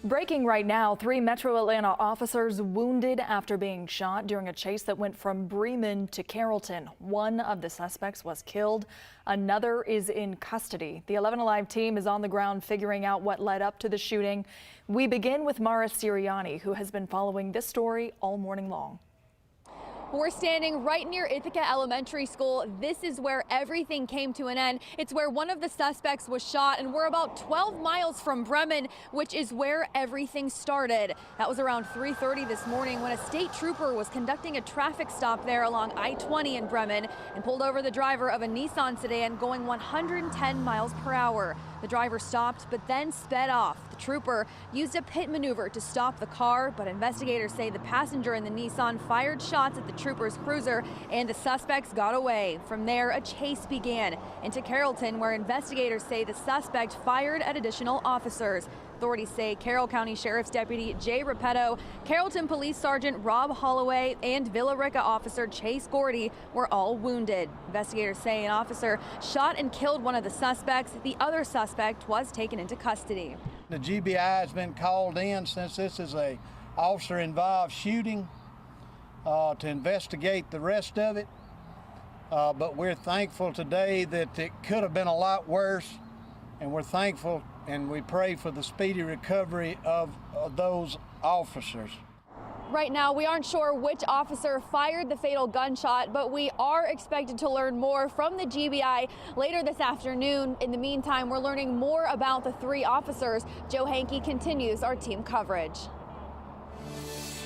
Breaking right now, 3 Metro Atlanta officers wounded after being shot during a chase that went from Bremen to Carrollton. One of the suspects was killed. Another is in custody. The 11 Alive team is on the ground figuring out what led up to the shooting. We begin with Mara Siriani, who has been following this story all morning long. We're standing right near Ithaca Elementary School. This is where everything came to an end. It's where one of the suspects was shot, and we're about 12 miles from Bremen, which is where everything started. That was around 3:30 this morning when a state trooper was conducting a traffic stop there along I-20 in Bremen and pulled over the driver of a Nissan sedan going 110 miles per hour. The driver stopped but then sped off. The trooper used a pit maneuver to stop the car, but investigators say the passenger in the Nissan fired shots at the trooper's cruiser and the suspects got away. From there, a chase began into Carrollton, where investigators say the suspect fired at additional officers. Authorities say Carroll County Sheriff's Deputy Jay Repetto, Carrollton Police Sergeant Rob Holloway, and Villa Rica Officer Chase Gordy were all wounded. Investigators say an officer shot and killed one of the suspects. The other suspect was taken into custody. The GBI has been called in since this is a officer-involved shooting to investigate the rest of it. But we're thankful today that it could have been a lot worse, and we're thankful and we pray for the speedy recovery of those officers. Right now, we aren't sure which officer fired the fatal gunshot, but we are expected to learn more from the GBI later this afternoon. In the meantime, we're learning more about the 3 officers. Joe Hankey continues our team coverage.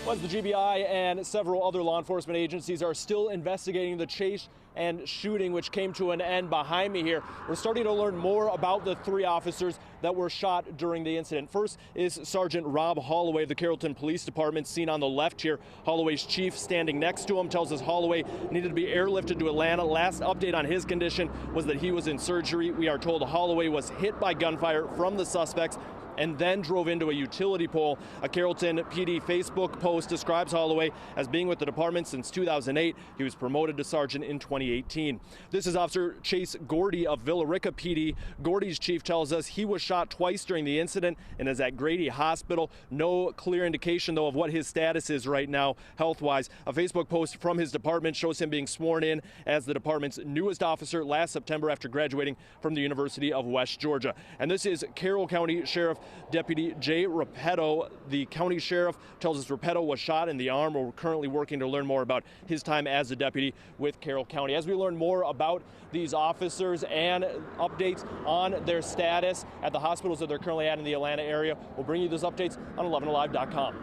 Well, the GBI and several other law enforcement agencies are still investigating the chase and shooting, which came to an end behind me here. We're starting to learn more about the 3 officers that were shot during the incident. First is Sergeant Rob Holloway of the Carrollton Police Department, seen on the left here. Holloway's chief standing next to him tells us Holloway needed to be airlifted to Atlanta. Last update on his condition was that he was in surgery. We are told Holloway was hit by gunfire from the suspects and then drove into a utility pole. A Carrollton PD Facebook post describes Holloway as being with the department since 2008. He was promoted to sergeant in 2018. This is Officer Chase Gordy of Villa Rica PD. Gordy's chief tells us he was shot twice during the incident and is at Grady Hospital. No clear indication, though, of what his status is right now, health-wise. A Facebook post from his department shows him being sworn in as the department's newest officer last September after graduating from the University of West Georgia. And this is Carroll County Sheriff Deputy Jay Repetto. The county sheriff tells us Repetto was shot in the arm. We're currently working to learn more about his time as a deputy with Carroll County. As we learn more about these officers and updates on their status at the hospitals that they're currently at in the Atlanta area, we'll bring you those updates on 11alive.com.